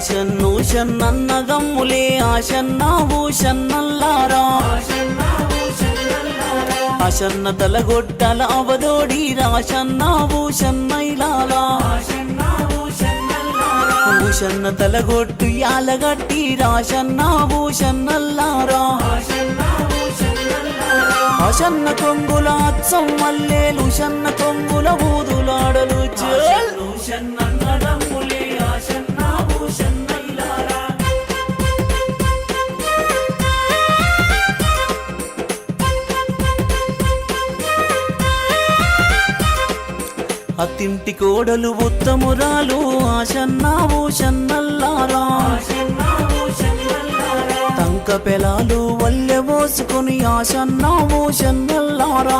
ఆశన్ను షన్నన్నదమ్ములే ఆశన్నావు షన్నల్లారా ఆశన్న తలగొట్టల అవదోడి రాశన్నావు షన్నైలారా భూషన్న తలగొట్టు యాలగట్టి రాశన్నావు షన్నల్లారా ఆశన్న కొంగుల అచ్చం మల్లేలు షన్న కొంగుల ఊదులాడలు అత్తింటి కోడలు ఉత్తమురాలు ఆశన్నావు షన్నల్లారా తంక పెలాలు వల్లె మోసుకొని ఆశన్నావు షన్నల్లారా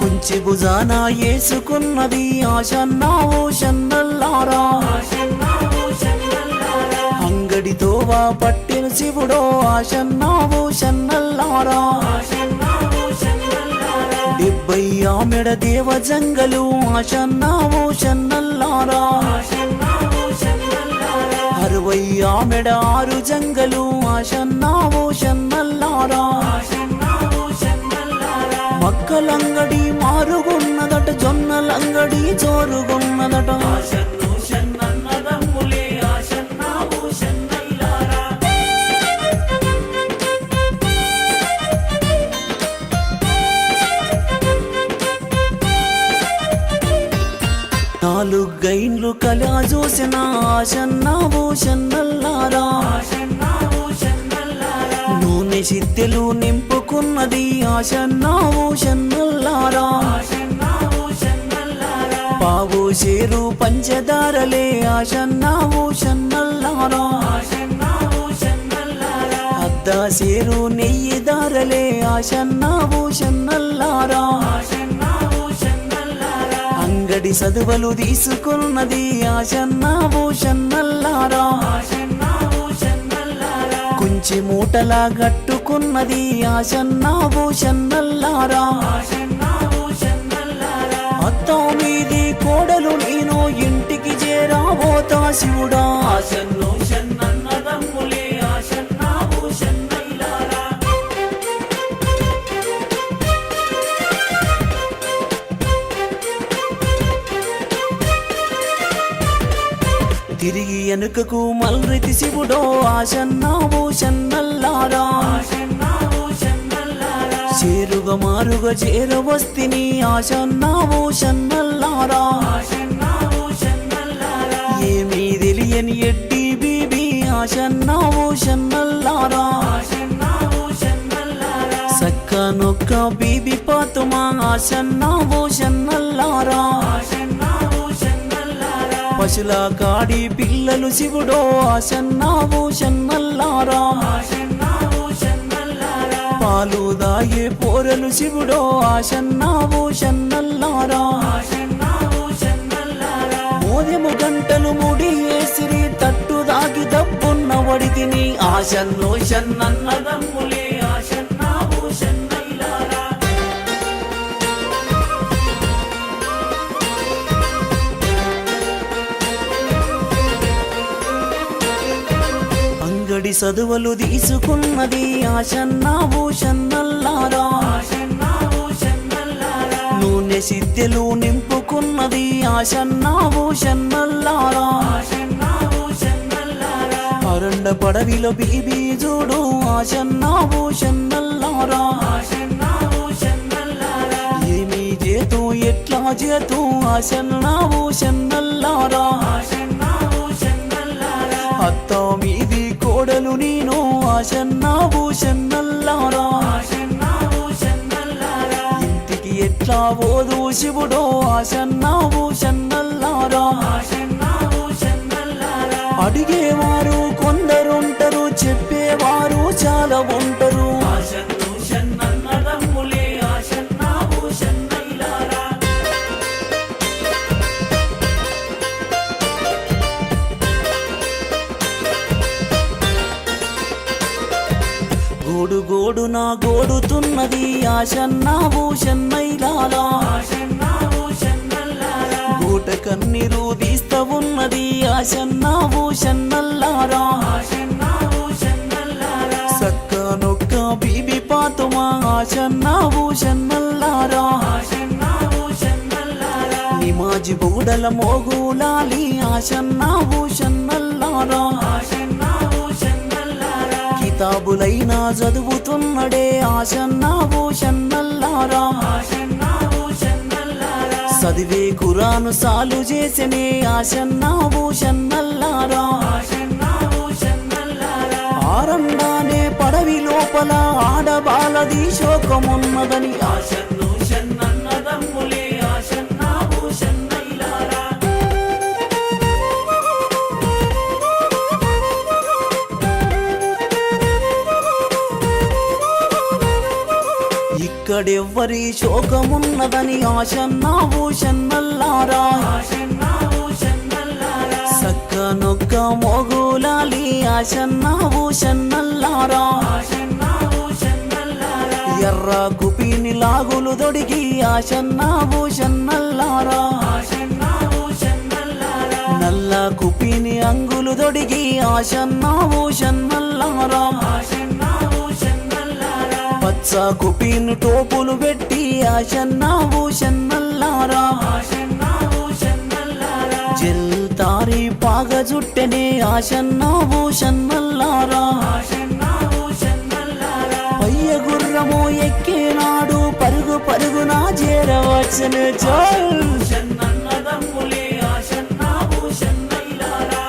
కుంచి భుజాన ఏసుకున్నది ఆశన్నావు షన్నల్లారా అంగడితోవా పట్టిన శివుడో ఆశన్నావు షన్నల్లారా 70 ఆమెడ దేవ జంగలు ఆశన్నావు షన్నల్లారా 60 ఆమెడ 6 జంగలు ఆశన్నావు షన్నల్లారా మక్కలంగడి మారుగున్నదట జొన్నలంగడి జోరుగున్నదట నాలుగైన్లు కలా చూసిన ఆశన్నావు షన్నల్లారా నూనె సిద్దెలు నింపుకున్నది ఆశన్నావు షన్నల్లారా పావు షేరు పంచదారలే ఆశన్నావు షన్నల్లారా అద్ద షేరు నెయ్యి దారలే ఆశన్నావు షన్నల్లారా అంగడి సదువలు తీసుకున్నది ఆశన్నావు షన్నల్లారా కుంచి మూటలా గట్టుకున్నది ఆశన్నావు షన్నల్లారా అత్తా మీది కోడలు నేను ఇంటికి చేరాబోతా శివుడా ఆశన్ను షన్నన్నదమ్ములే ఆశన్నావు షన్నైలారా తిరిగి వెనుకకు మల్రితి శివుడో ఆశన్నావు షన్నల్లారా చేరుగా మారుగా చేరవస్తిని ఆశన్నావు షన్నల్లారా ఏమీ తెలియని ఎడ్డి బీబీ ఆశన్నావు షన్నల్లారా సక్క నొక్క బీబీ పాతుమా ఆశన్నావు షన్నల్లారా పశుల కాడి పిల్లలు శివుడో ఆశన్నావు షన్నల్లారా పాలు దాగే పోరలు శివుడో ఆశన్నావు షన్నల్లారా మోదెము గంటలు ముడి ఏసిరి తట్టు దాగి దబ్బున్న వడితిని ఆశన్నో షన్నన్నదమ్ములే ఆశన్నావు షన్నైలారా అంగడి సదువలు తీసుకున్నది ఆశన్నావు షన్నల్లారా నూనె సిద్దెలు నింపుకున్నది ఆశన్నావు షన్నల్లారా అరండ పడవిలో బీబీ చూడు ఆశన్నావు షన్నల్లారా ఏమీ చేతు ఎట్లా చేతు ఆశన్నావు షన్నల్లారా అత్తా మీది కోడలు నేను ఆశన్నావు షన్నల్లారా ఇంటికి ఎట్లా పోదు శివుడో ఆశన్నావు షన్నల్లారా అడిగేవారు కొందరుంటారు చెప్పేవారు చాలా ఉంటారు గోడు గోడు నా గోడుతున్నది ఆశన్నావు షన్నైలారా గూట కన్నీరు తీస్తా ఉన్నది ఆశన్నావు షన్నల్లారా సక్కనొక్క బీబీ పాతుమా ఆశన్నావు షన్నల్లారా నిమాజి బూడల మోగులాలి ఆశన్నావు షన్నల్లారా కితాబులైనా చదువుతున్నడే ఆశన్నావు షన్నల్లారా చదివే ఖురాను సాలు చేసనే ఆశన్నావు షన్నల్లారా ఆరండానే పడవి లోపల ఆడబాలది శోకమున్నదని ఆశన్ను షన్నన్నదమ్ములే ఆశన్నావు షన్నైలారా ఇక్కడెవ్వరి శోకమున్నదని ఆశన్నావు షన్నల్లారా సక్కనొక్క మోగులాలి ఆశన్నావు షన్నల్లారా ఎర్ర కుపిని లాగులు దొడిగి ఆశన్నావు షన్నల్లారా నల్ల కుపిని అంగులు దొడిగి ఆశన్నావు షన్నల్లారా పచ్చ కుపిని టోపులు పెట్టి ఆశన్నావు షన్నల్లారా తారి పాగ జుట్టెనే ఆశన్నావు షన్నల్లారా పయ్య గుర్రము ఎక్కేనాడు పరుగు పరుగున చేరవచ్చను చాలు షన్నన్నదమ్ములే ఆశన్నావు షన్నైలారా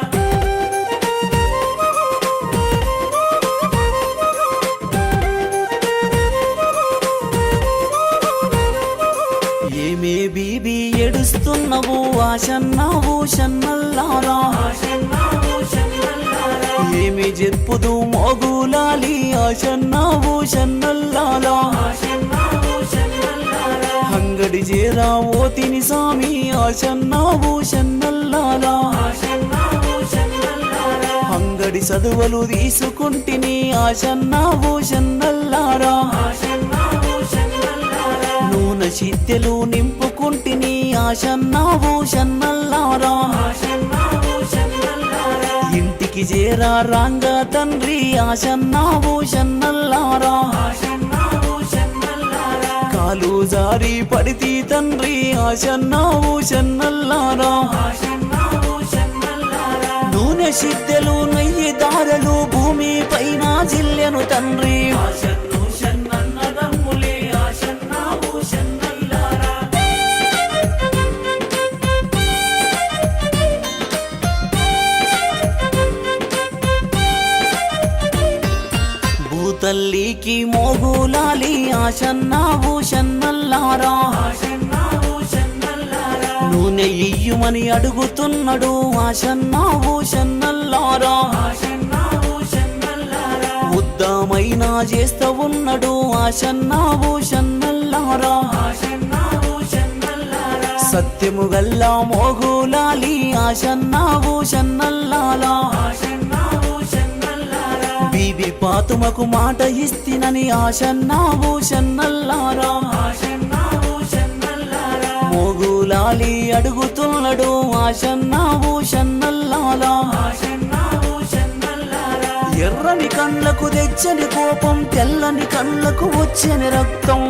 ఏమే బీబీ ఏడుస్తున్నవు ఆశన్నావు షన్నల్లారా ఏమి చెప్పుదు మోగులాలి ఆశన్నావు షన్నల్లారా అంగడి చేరా ఓ తిని సామి ఆశన్నావు షన్నల్లారా అంగడి చదువులు తీసుకుంటిని ఆశన్నావు షన్నల్లారా నూనె చిత్తెలు నింపుకుంటిని ఆశన్నావు షన్నల్లారా ఇంటికి చేరా రాంగ తండ్రి ఆశన్నావు షన్నల్లారా కాలు జారి పడితి తండ్రి ఆశన్నావు షన్నల్లారా నూనె చిత్తెలు నెయ్యి దారలు భూమి పైన జిల్లెను తండ్రి తల్లికి మోగులాలి ఆశన్నావు షన్నల్లారా నూనె ఇయ్యుమని అడుగుతున్నాడు ఆశన్నావు షన్నల్లారా ఉద్దామైనా చేస్తా ఉన్నాడు ఆశన్నావు షన్నల్లారా సత్యము గల్లా మోగులాలి ఆశన్నావు షన్నల్లారా బీబీ పాతుమకు మాట ఇస్తినని ఆశన్నావు షన్నల్లారా మోగులాలి అడుగుతున్నాడు ఆశన్నావు షన్నల్లారా ఎర్రని కళ్ళకు తెచ్చని కోపం తెల్లని కళ్ళకు వచ్చని రక్తం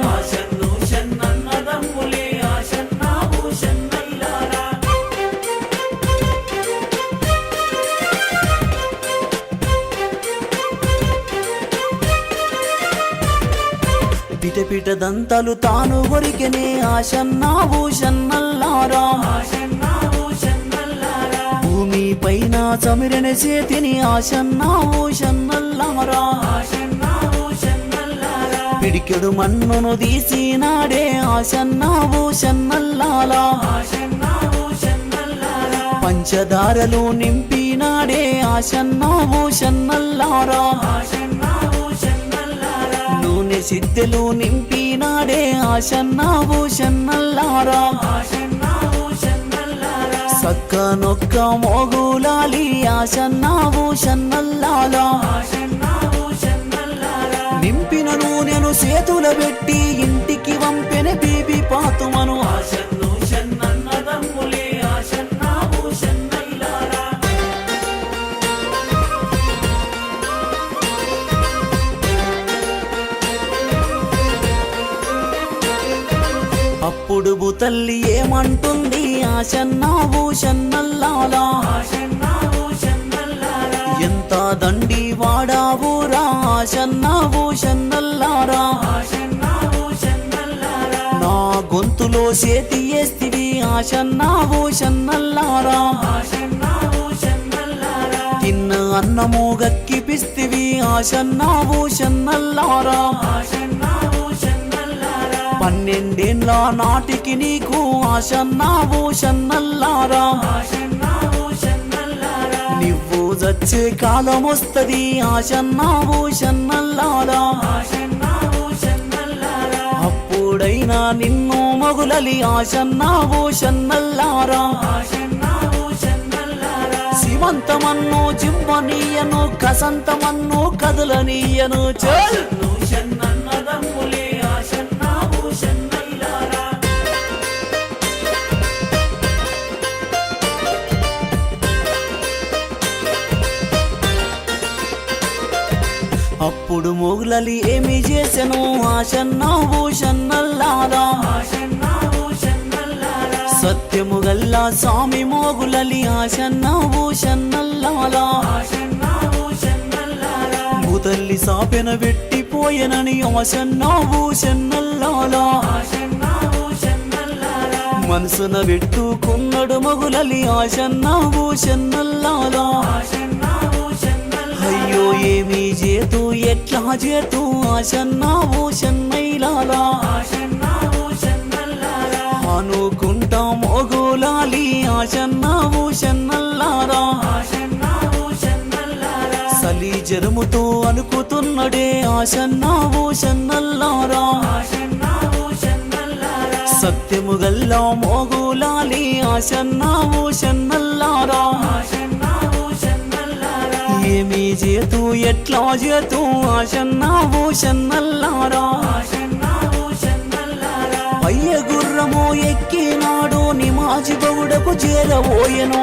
పిట పిట దంతాలు తాను కొరికెనే ఆశన్నావు షన్నల్లారా భూమి పైన చమిరని చేతిని ఆశన్నావు షన్నల్లారా పిడికెడు మన్నును తీసినాడే ఆశన్నావు షన్నల్లారా పంచదారలు నింపినాడే ఆశన్నావు షన్నల్లారా నూనె సిద్దెలు నింపినాడే ఆశన్నావు షన్నల్లారా సక్కనొక్క మోగులాలి ఆశన్నావు షన్నల్లారా నింపిన నూనెను చేతుల పెట్టి ఇంటికి వంపెన బీబీ పాతుమను ఆశన్ను షన్నన్నదమ్ములే ఆశన్నావు షన్నై అప్పుడు భూతల్లి ఏమంటుంది ఆశన్నా భూషన్నల్లాలా ఎంత దండి వాడావురా ఆశన్నా భూషన్నల్లారా నా గొంతులో చేతి వేస్తివి ఆశన్నా భూషన్నల్లారా తిన్న అన్నము గక్కిపిస్తివి ఆశన్నా భూషన్నల్లారా 12 నాటికి నీకు ఆశన్నా భూషన్నల్లారా నువ్వు చచ్చే కాలం వస్తది ఆశన్నా భూషన్నల్లారా అప్పుడైనా నిన్ను మగులలి ఆశన్నా భూషన్నల్లారా శివంతమన్ను జిమ్మనీయను కసంతమన్ను కదలనీయను చల్ అప్పుడు మొగులలి ఏమి చేసెను ఆశన్నా భూషన్నల్లారా సత్యము గల్లా స్వామి మోగులలి ఆశన్నా భూషన్నల్లారా భూతల్లి సాపెన పెట్టిపోయెనని ఆశన్నా భూషన్నల్లారా మనసున పెట్టుకున్నడు మొగులలి ఆశన్నా భూషన్నల్లారా అయ్యో ఏమి చేతు ఎట్లా చేతు ఆశన్నా భూషన్నైలారా అనుకుంటా మోగులాలి ఆశన్నా భూషన్నల్లారా సలి జరముతో అనుకుతున్నడే ఆశన్నా భూషన్నల్లారా సత్యము గల్లా మోగులాలి ఆశన్నా భూషన్నల్లారా ఏమి చేతు ఎట్లా చేతు ఆశన్నా భూషన్నల్లారా అయ్య గుర్రము ఎక్కినాడు నిమాజి గౌడకు చేరబోయెను